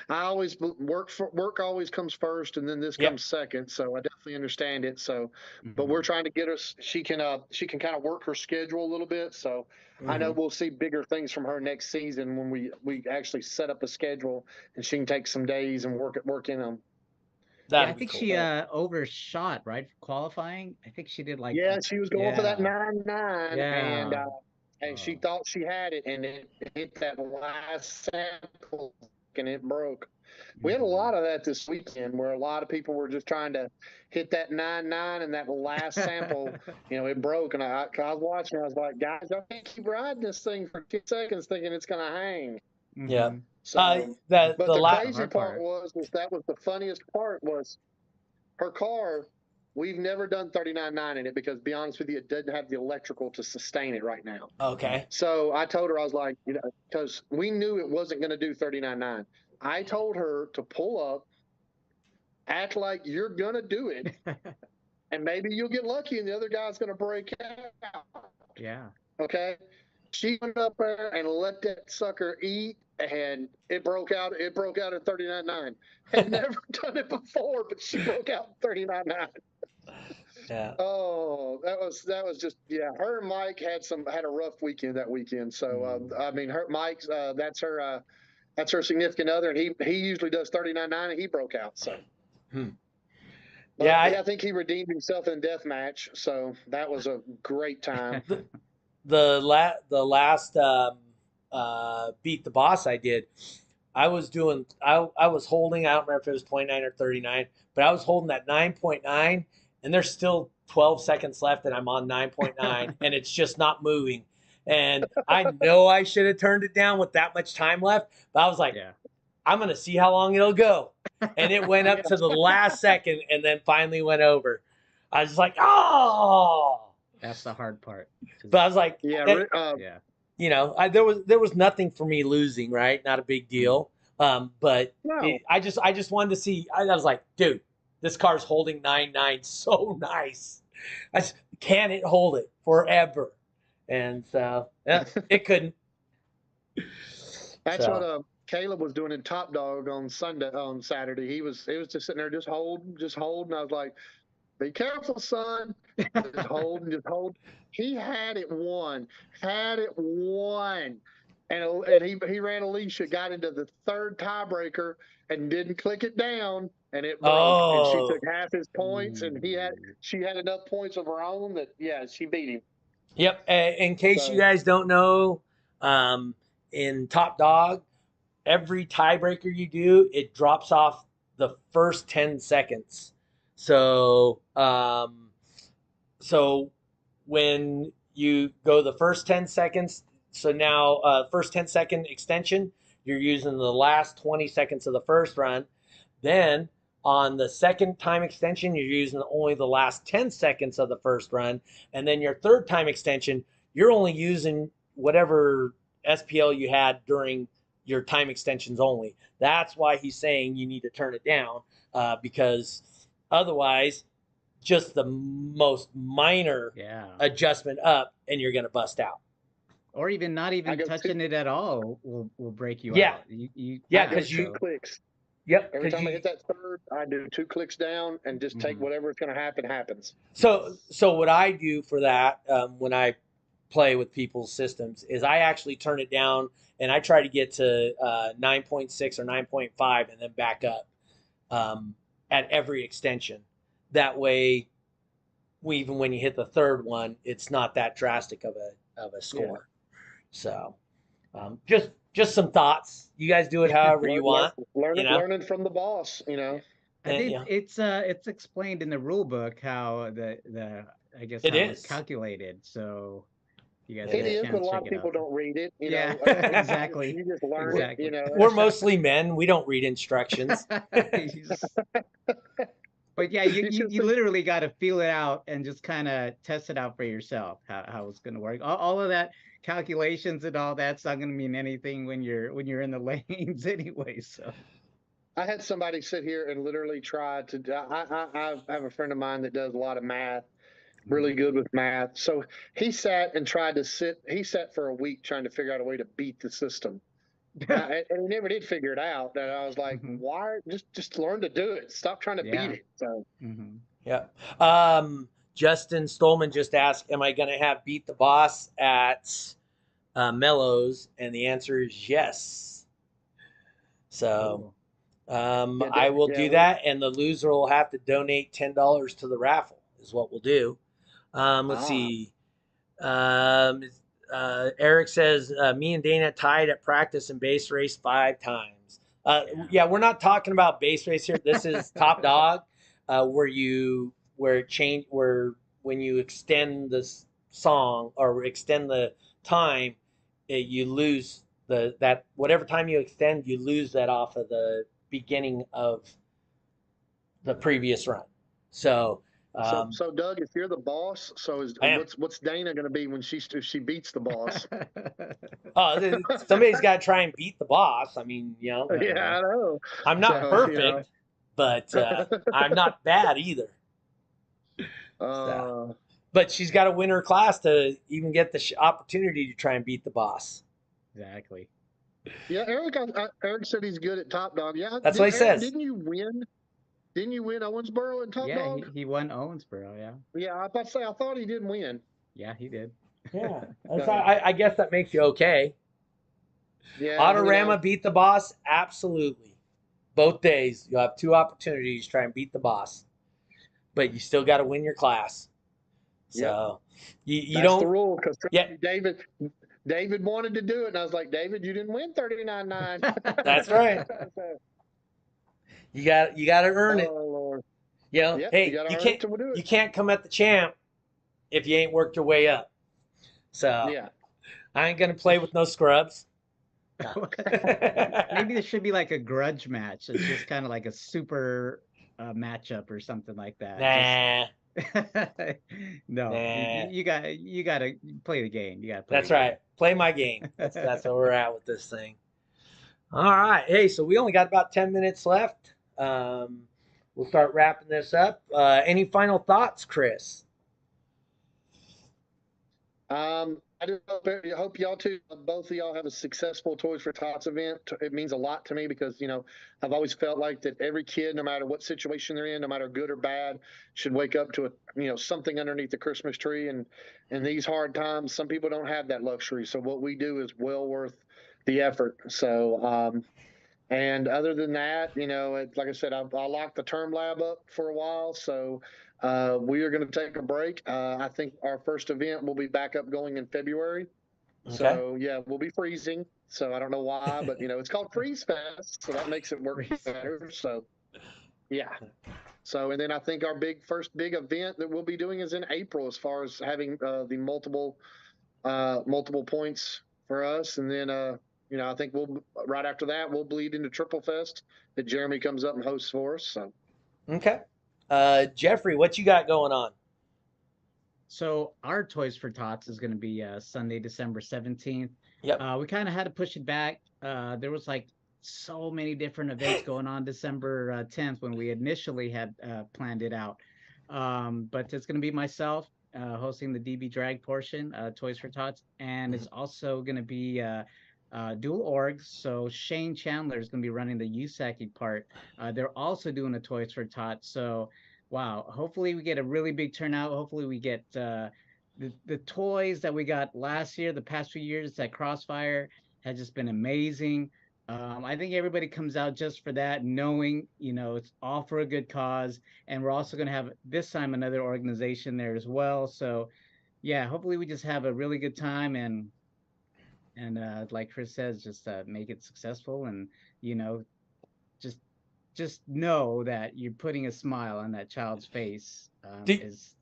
always work always comes first, and then this Yep. comes second. So I definitely understand it. So, but Mm-hmm. we're trying to get her. She can kind of work her schedule a little bit. So I know we'll see bigger things from her next season when we actually set up a schedule and she can take some days and work in them. Yeah, That'd I be think cool. she overshot, right? Qualifying. I think she did like She was going for that yeah. 9.9, Yeah. and she thought she had it, and it hit that last sample and it broke. We had a lot of that this weekend where a lot of people were just trying to hit that 9.9, and that last sample, it broke. And I was watching, I was like, guys, I can't keep riding this thing for 10 seconds thinking it's going to hang. Yeah. So, the but the la- crazy part was that was the funniest part was her car. We've never done 39.9 in it because, to be honest with you, it doesn't have the electrical to sustain it right now. Okay. So I told her, I was like, because we knew it wasn't going to do 39.9. I told her to pull up, act like you're going to do it, and maybe you'll get lucky and the other guy's going to break out. Yeah. Okay. She went up there and let that sucker eat, and it broke out. It broke out at 39.9. Had never done it before, but she broke out at 39.9. Yeah. Oh, that was just her and Mike had a rough weekend that weekend. So I mean, Mike's that's her significant other, and he usually does 39.9, and he broke out. So but, I think he redeemed himself in death match. So that was a great time. The last beat the boss I did, I was holding, I don't remember if it was 29 or 39, but I was holding that 9.9, and there's still 12 seconds left, and I'm on 9.9, and it's just not moving. And I know I should have turned it down with that much time left, but I was like, I'm going to see how long it'll go. And it went up to the last second and then finally went over. I was like, oh! That's the hard part. But I was like, there was nothing for me losing, right? Not a big deal. But No. I just wanted to see. I was like, dude, this car's holding 9.9 so nice. Can it hold it forever? And so it couldn't. That's what Caleb was doing in Top Dog on Saturday. He was just sitting there just holding. I was like, be careful, son. Just hold. He had it won. And he ran Alicia, got into the third tiebreaker and didn't click it down, and it broke. Oh. And she took half his points, and she had enough points of her own that she beat him. Yep. In case you guys don't know, in Top Dog, every tiebreaker you do, it drops off the first 10 seconds. So when you go the first 10 seconds, so now first 10-second extension, you're using the last 20 seconds of the first run. Then on the second time extension, you're using only the last 10 seconds of the first run. And then your third time extension, you're only using whatever SPL you had during your time extensions only. That's why he's saying you need to turn it down, because otherwise, just the most minor adjustment up, and you're going to bust out. Or even not even touching it at all will break you out. Because you clicks. Yep. Every time I hit that third, I do 2 clicks down and just take whatever's going to happen happens. So what I do for that when I play with people's systems is I actually turn it down and I try to get to 9.6 or 9.5 and then back up at every extension. That way, even when you hit the third one, it's not that drastic of a score. So just just some thoughts. You guys do it however you want. Learning from the boss, I think Yeah. it's explained in the rule book how I guess It how is. it's calculated. So you guys It have a It is, chance but a to lot check of it people out. don't read it. Yeah, exactly. You just learn Exactly. it. We're mostly men. We don't read instructions. But yeah, You should you see- literally got to feel it out and just kind of test it out for yourself how it's going to work. All of that calculations and all that's not going to mean anything when you're in the lanes anyway. So I had somebody sit here and literally try to. I have a friend of mine that does a lot of math, really good with math. So he sat and tried to sit. He sat for a week trying to figure out a way to beat the system. And he never did figure it out. And I was like, Mhm. why? Just learn to do it. Stop trying to Yeah. beat it. So Yeah. Justin Stolman just asked, "Am I going to have Beat the Boss at Mellows?" And the answer is yes. So Cool. I will do that, and the loser will have to donate $10 to the raffle. Is what we'll do. Let's see. Eric says, "Me and Dana tied at practice and base race 5 times." Yeah, we're not talking about base race here. This is Top Dog, where when you extend the song or extend the time, you lose that whatever time you extend, you lose that off of the beginning of the previous run. So. So Doug, if you're the boss, I am. what's Dana going to be when if she beats the boss? Somebody's got to try and beat the boss. I mean, Yeah, I know. I'm not So, perfect, but I'm not bad either. Uh, But she's got to win her class to even get the opportunity to try and beat the boss. Exactly. Yeah, Eric said he's good at Top Dog. Yeah, That's what he says. Didn't you win? Didn't you win Owensboro in Top Yeah, Dog? he won Owensboro. Yeah. Yeah, I was about to say I thought he didn't win. Yeah, he did. Yeah, I guess that makes you okay. Yeah, Autorama beat the boss, absolutely. Both days, you'll have 2 opportunities to try and beat the boss, but you still got to win your class. So you that's don't. the rule because Yeah, David wanted to do it, and I was like, David, you didn't win 39.9. that's right. You got to earn it. Oh Lord. You know, Yep, hey, you gotta you earn can't it till we do it. you can't come at the champ if you ain't worked your way up. So Yeah. I ain't gonna play with no scrubs. Maybe there should be like a grudge match. It's just kind of like a super matchup or something like that. Nah, No, nah. you got to play the game. You got to play. That's the right. Play my game. That's where we're at with this thing. All right. Hey, so we only got about 10 minutes left. We'll start wrapping this up. Any final thoughts, Chris? I just hope y'all too, both of y'all have a successful Toys for Tots event. It means a lot to me because, I've always felt like that every kid, no matter what situation they're in, no matter good or bad, should wake up to something underneath the Christmas tree. And in these hard times, some people don't have that luxury. So what we do is well worth the effort. So, and other than that, like I said, I locked the term lab up for a while. So we are going to take a break. I think our first event will be back up going in February. Okay. So yeah, we'll be freezing. So I don't know why, but it's called Freeze Fest, so that makes it work better. So yeah. So and then I think our first big event that we'll be doing is in April, as far as having the multiple points for us, and then I think right after that we'll bleed into Triple Fest that Jeremy comes up and hosts for us. So okay. Jeffrey, what you got going on? So our Toys for Tots is going to be Sunday, December 17th. Yep. We kind of had to push it back. There was like so many different events going on December 10th when we initially had planned it out. But it's going to be myself hosting the DB drag portion, Toys for Tots, and it's also going to be dual orgs. So Shane Chandler is going to be running the T.W.I.C.A part. They're also doing a Toys for Tots. So wow, hopefully we get a really big turnout. Hopefully we get the toys that we got last year, the past few years at Crossfire has just been amazing. I think everybody comes out just for that, knowing, it's all for a good cause. And we're also going to have this time another organization there as well. So yeah, hopefully we just have a really good time. And And like Chris says, just make it successful, and you know, just just know that you're putting a smile on that child's face, Do, is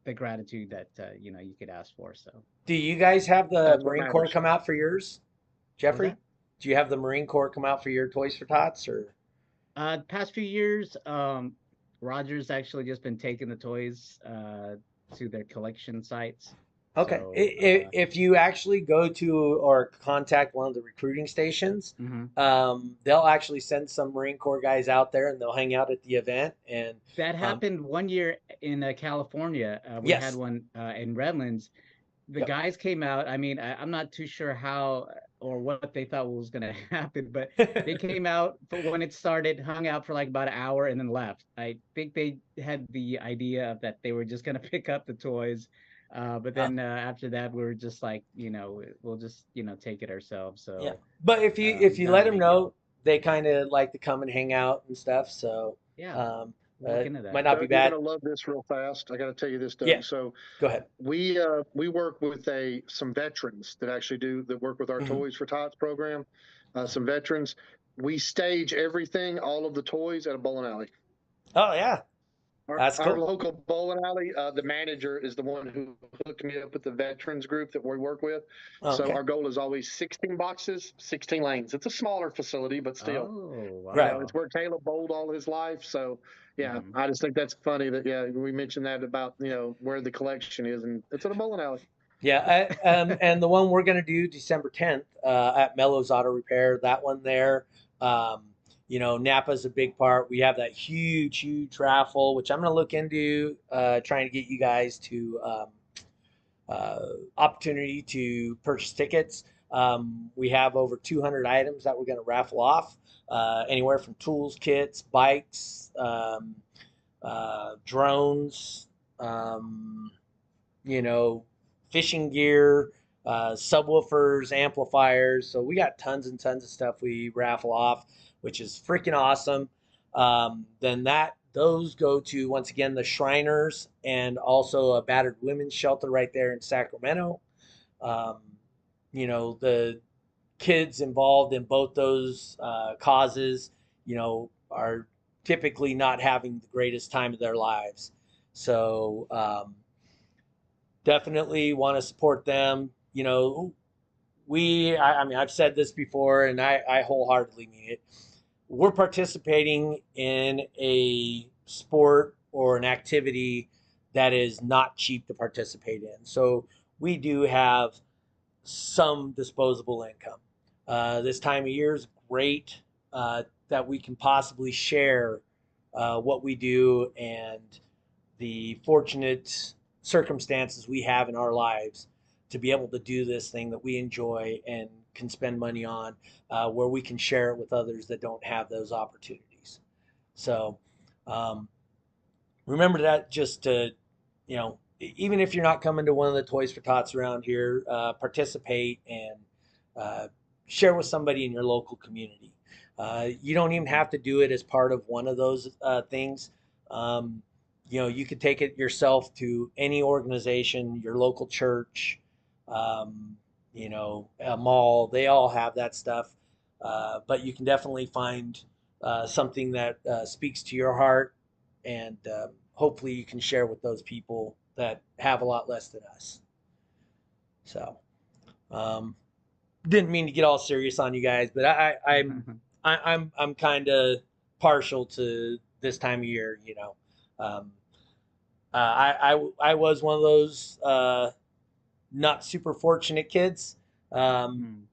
the gratitude that you could ask for. So do you guys have the That's what Marine Corps matters. come out for yours, what was Jeffrey? that? Do you have the Marine Corps come out for your Toys for Tots or? Past few years, Roger's actually just been taking the toys to their collection sites. Okay. So If you actually go to or contact one of the recruiting stations, mhm. they'll actually send some Marine Corps guys out there and they'll hang out at the event. And That um, happened one year in California. We had yes, one in Redlands. The yep. guys came out. I mean, I'm not too sure how or what they thought was going to happen, but they came out for when it started, hung out for like about an hour, and then left. I think they had the idea of that they were just going to pick up the toys. But Uh, then after that, we were just like, we'll just, take it ourselves. yeah. So But if you not let a them big deal. know, they kind of like to come and hang out and stuff. So Yeah, um, we'll look into that. might not be Doug, you're bad. gonna love this real fast. I got to tell you this, Yeah. Doug. So Go ahead. we work with some veterans that actually do that work with our Hmm. Toys for Tots program. Some veterans. We stage everything, all of the toys at a bowling alley. Oh yeah, that's Our cool. local bowling alley, the manager is the one who hooked me up with the veterans group that we work with. So Okay. our goal is always 16 boxes, 16 lanes. It's a smaller facility, but still, Oh, Right. it's wow. where Caleb bowled all his life. So yeah, Hmm. I just think that's funny that we mentioned that about where the collection is, and it's at a bowling alley. Yeah, and the one we're gonna do December 10th at Mellows Auto Repair. That one there. Um, Napa's a big part. We have that huge, huge raffle, which I'm gonna look into, trying to get you guys to opportunity to purchase tickets. We have over 200 items that we're gonna raffle off, anywhere from tools, kits, bikes, drones. Um, you know, Fishing gear, subwoofers, amplifiers. So we got tons and tons of stuff we raffle off, which is freaking awesome. Then those go to once again the Shriners and also a battered women's shelter right there in Sacramento. Um, the kids involved in both those causes, are typically not having the greatest time of their lives. So definitely want to support them. I mean, I've said this before and I wholeheartedly mean it. We're participating in a sport or an activity that is not cheap to participate in. So we do have some disposable income. This time of year is great that we can possibly share what we do and the fortunate circumstances we have in our lives to be able to do this thing that we enjoy and can spend money on, where we can share it with others that don't have those opportunities. So um, remember that, just to, even if you're not coming to one of the Toys for Tots around here, participate and uh, share with somebody in your local community. You don't even have to do it as part of one of those things. Um, you could take it yourself to any organization, your local church, a mall. They all have that stuff. But you can definitely find something that speaks to your heart, and hopefully you can share with those people that have a lot less than us. So, um, didn't mean to get all serious on you guys, but I'm kind of partial to this time of year. Um, I was one of those not super fortunate kids. Um,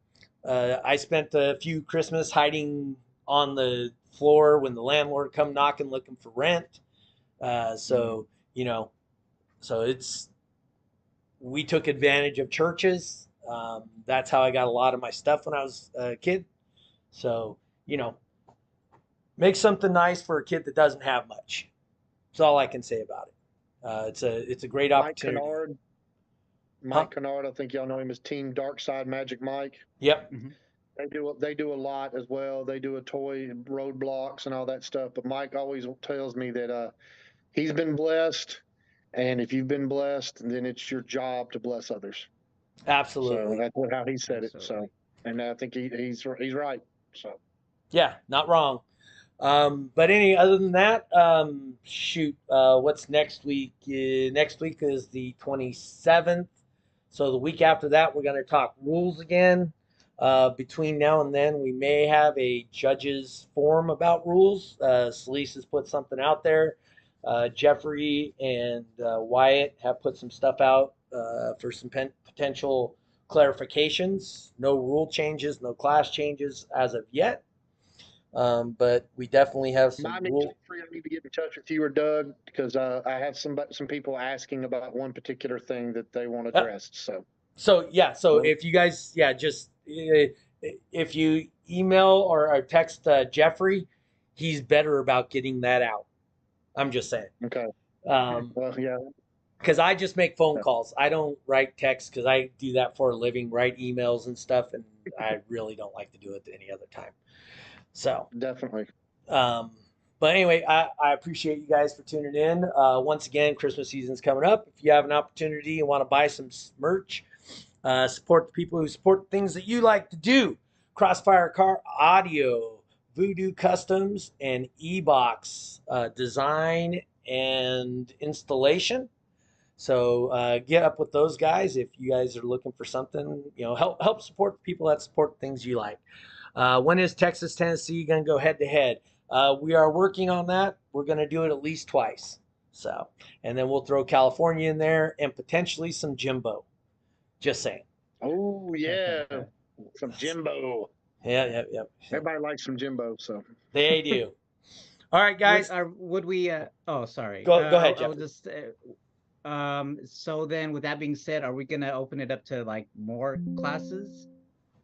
Hmm. I spent a few Christmas hiding on the floor when the landlord come knocking looking for rent. Hmm. So you know, so we took advantage of churches. That's how I got a lot of my stuff when I was a kid. So you know, make something nice for a kid that doesn't have much. That's all I can say about it. It's a great Mike opportunity. Kennard, Huh? Mike Kennard, I think y'all know him as Team Dark Side Magic Mike. Yep. Hmm. They do a lot as well. They do a toy roadblocks and all that stuff. But Mike always tells me that he's been blessed, and if you've been blessed, then it's your job to bless others. So Absolutely. that's how he said it. So, Absolutely. and I think he's right. So Yeah, not wrong. But other than that, shoot, what's next week? Next week is the 27th. So the week after that, we're going to talk rules again. Between now and then, we may have a judges forum about rules. Celise has put something out there. Jeffrey and Wyatt have put some stuff out for some potential clarifications. No rule changes, no class changes as of yet. But we definitely have some mind me, rule. Jeffrey, I need to get in touch with you or Doug because I have some people asking about one particular thing that they want addressed. So So yeah, so well, if you guys, yeah, just if you email or text Jeffrey, he's better about getting that out. I'm just saying. okay. Um, Well, yeah. because I just make phone calls. I don't write texts because I do that for a living, write emails and stuff, and I really don't like to do it any other time. So, Definitely. um, but anyway, I appreciate you guys for tuning in. Once again, Christmas season's coming up. If you have an opportunity and want to buy some merch, support the people who support things that you like to do. Crossfire Car Audio, Voodoo Customs, and E-Box design and installation. So get up with those guys if you guys are looking for something. Help support the people that support things you like. When is Texas Tennessee going to go head to head? We are working on that. We're going to do it at least twice. So, and then we'll throw California in there and potentially some Jimbo. Just saying. Oh yeah, some Jimbo. Yeah. Everybody likes some Jimbo, so They do. All right, guys. Would we? Oh, sorry. Go ahead, I would Jeffrey. just. So then, with that being said, are we gonna open it up to like more classes,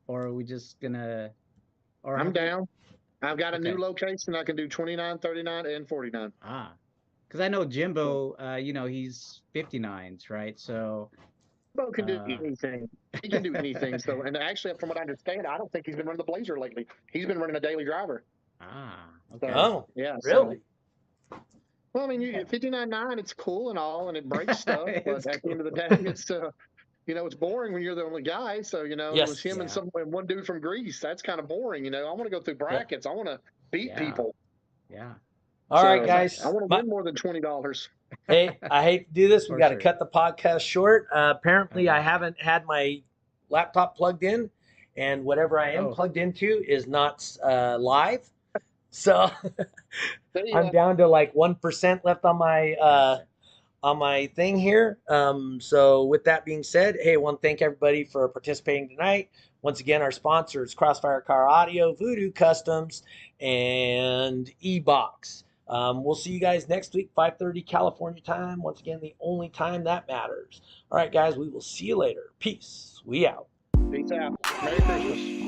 or are we just gonna? Or I'm down. I've got a new Okay. location. I can do 29, 39, and 49. Because I know Jimbo. He's 59s, right? So Jimbo can do anything. He can do anything. So, and actually, from what I understand, I don't think he's been running the Blazer lately. He's been running a daily driver. Okay. Oh, Yeah. really? So, well, I mean, you 59.9, it's cool and all, and it breaks stuff, but It's at the end of the day, it's it's boring when you're the only guy. So, it was Yes. him and one dude from Greece. That's kind of boring. I want to go through brackets. I want to beat Yeah. people. Yeah. All right, guys. I want to win more than $20. Hey, I hate to do this. We For got to sure. cut the podcast short. Apparently, I Okay. haven't had my laptop plugged in, and whatever I am Oh. plugged into is not live. So There you I'm go. down to like 1% left on my thing here. So with that being said, hey, I want to thank everybody for participating tonight. Once again, our sponsors, Crossfire Car Audio, Voodoo Customs, and E-Box. We'll see you guys next week, 5:30 California time. Once again, the only time that matters. All right, guys, we will see you later. Peace. We out. Peace out. Merry Christmas.